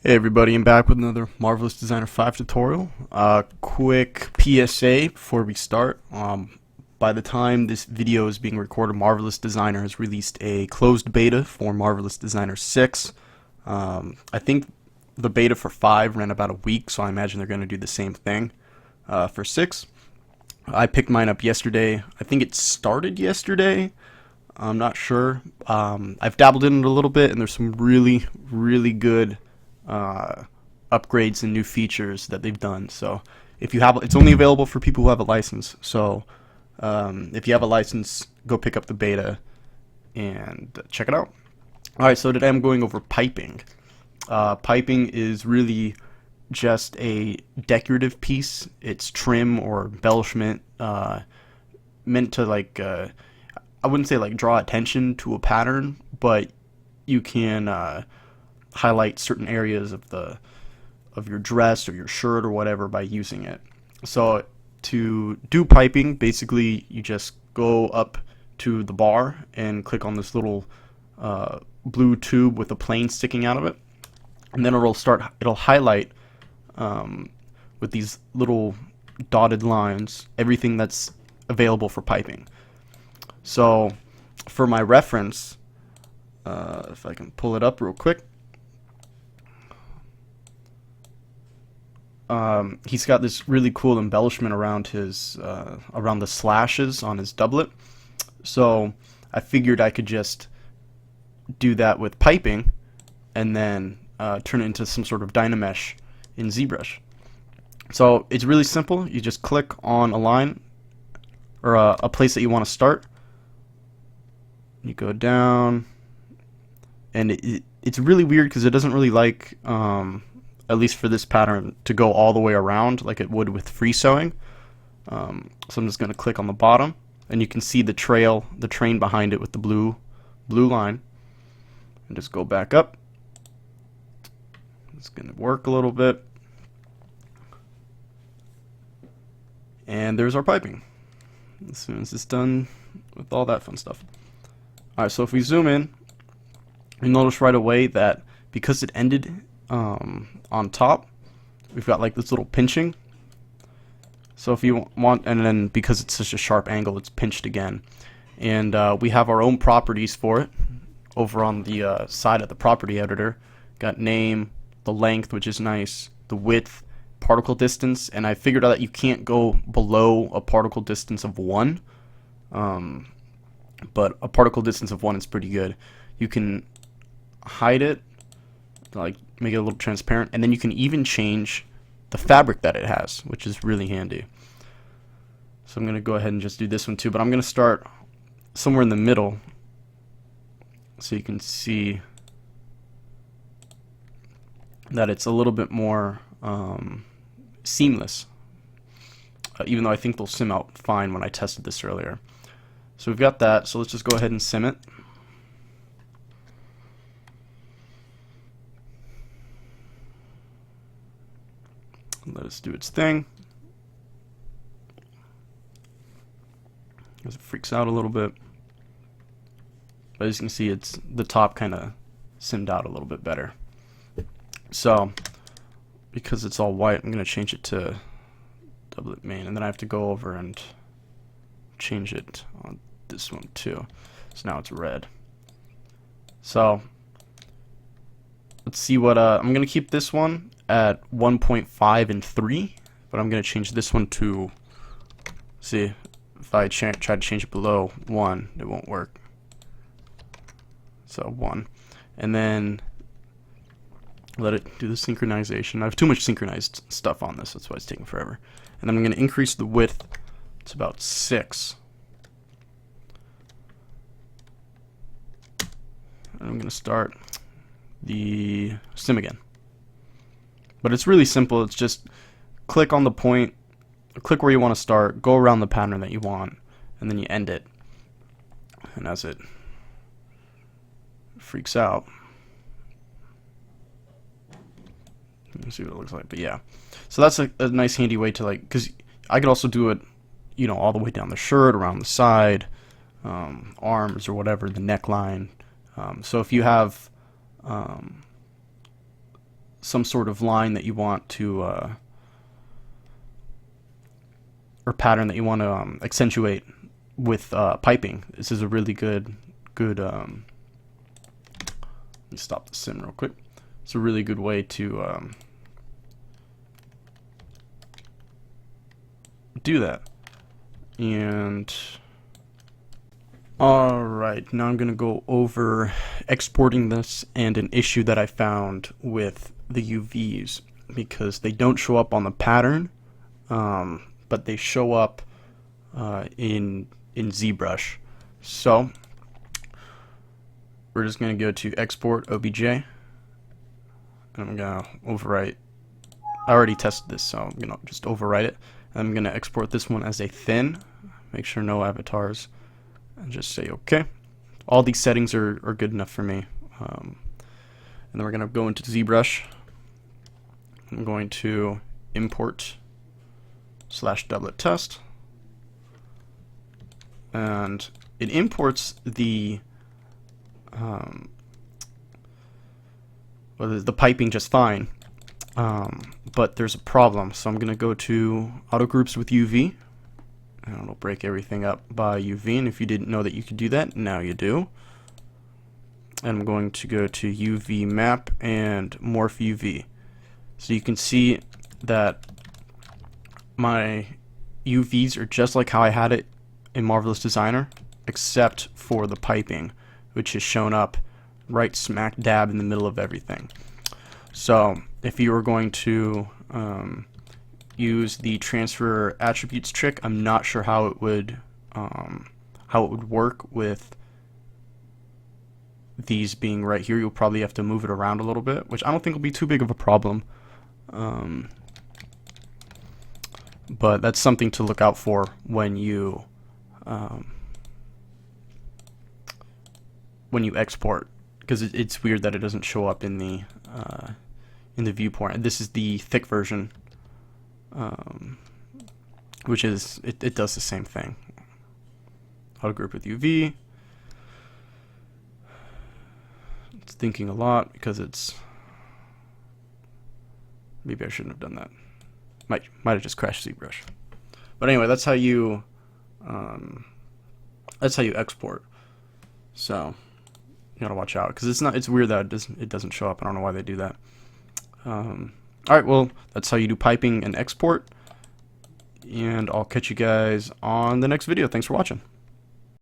Hey everybody, I'm back with another Marvelous Designer 5 tutorial. Quick PSA before we start. By the time this video is being recorded, Marvelous Designer has released a closed beta for Marvelous Designer 6. I think the beta for 5 ran about a week, so I imagine they're going to do the same thing for 6. I picked mine up yesterday. I think it started yesterday. I'm not sure. I've dabbled in it a little bit, and there's some really, really good upgrades and new features that they've done. So if you have, it's only available for people who have a license. So if you have a license, go pick up the beta and check it out. All right, so today I'm going over piping. Piping is really just a decorative piece. It's trim or embellishment meant to I wouldn't say like draw attention to a pattern, but you can highlight certain areas of your dress or your shirt or whatever by using it. So to do piping, basically you just go up to the bar and click on this little blue tube with a plane sticking out of it, and then it'll highlight with these little dotted lines everything that's available for piping. So for my reference, if I can pull it up real quick, he's got this really cool embellishment around his around the slashes on his doublet. So I figured I could just do that with piping and then turn it into some sort of Dynamesh in ZBrush. So it's really simple. You just click on a line or a place that you want to start. You go down, and it's really weird because it doesn't really like, at least for this pattern, to go all the way around like it would with free sewing. So I'm just going to click on the bottom, and you can see the train behind it with the blue line, and just go back up. It's going to work a little bit, and there's our piping. As soon as it's done with all that fun stuff. Alright, so if we zoom in, you notice right away that because it ended on top, we've got like this little pinching. So if you want, and then because it's such a sharp angle, it's pinched again. And we have our own properties for it over on the side of the property editor. Got name, the length, which is nice, the width, particle distance, and I figured out that you can't go below a particle distance of 1. But a particle distance of 1 is pretty good. You can hide it, like make it a little transparent, and then you can even change the fabric that it has, which is really handy. So I'm going to go ahead and just do this one too, but I'm going to start somewhere in the middle so you can see that it's a little bit more seamless, even though I think they'll sim out fine when I tested this earlier. So we've got that, so let's just go ahead and sim it. Let us do its thing. As it freaks out a little bit. But as you can see, it's the top kind of simmed out a little bit better. So because it's all white, I'm going to change it to doublet main, and then I have to go over and change it on this one too. So now it's red. So let's see what I'm gonna keep this one at 1.5 and 3, but I'm gonna change this one to, see if I try to change it below 1, it won't work. So 1, and then let it do the synchronization. I have too much synchronized stuff on this, that's why it's taking forever. And then I'm gonna increase the width. It's about 6. And I'm going to start the sim again. But it's really simple. It's just click on the point, click where you want to start, go around the pattern that you want, and then you end it. And as it freaks out, let's see what it looks like. But yeah, so that's a nice handy way to, like, because I could also do it, you know, all the way down the shirt, around the side, arms or whatever, the neckline. So if you have some sort of line that you want to or pattern that you want to accentuate with piping, this is a really good let me stop the sim real quick. It's a really good way to do that. And alright, now I'm going to go over exporting this and an issue that I found with the UVs, because they don't show up on the pattern, but they show up in ZBrush. So we're just going to go to export OBJ, and I'm going to overwrite. I already tested this, so I'm going to just overwrite it. I'm going to export this one as a thin, make sure no avatars, and just say OK. All these settings are good enough for me. And then we're going to go into ZBrush. I'm going to import /doublet test, and it imports the piping just fine, but there's a problem. So I'm going to go to auto groups with UV, and it'll break everything up by UV, and if you didn't know that you could do that, now you do. And I'm going to go to UV map and morph UV. So you can see that my UVs are just like how I had it in Marvelous Designer, except for the piping, which is shown up right smack dab in the middle of everything. So if you were going to use the transfer attributes trick, I'm not sure how it would work with these being right here. You'll probably have to move it around a little bit, which I don't think will be too big of a problem. But that's something to look out for when you export, because it's weird that it doesn't show up in the viewport. And this is the thick version, which is it does the same thing. Auto group with UV. It's thinking a lot because it's. Maybe I shouldn't have done that. Might have just crashed ZBrush. But anyway, that's how you export. So you gotta watch out, because it's weird that it doesn't show up. I don't know why they do that. Alright, well, that's how you do piping and export, and I'll catch you guys on the next video. Thanks for watching.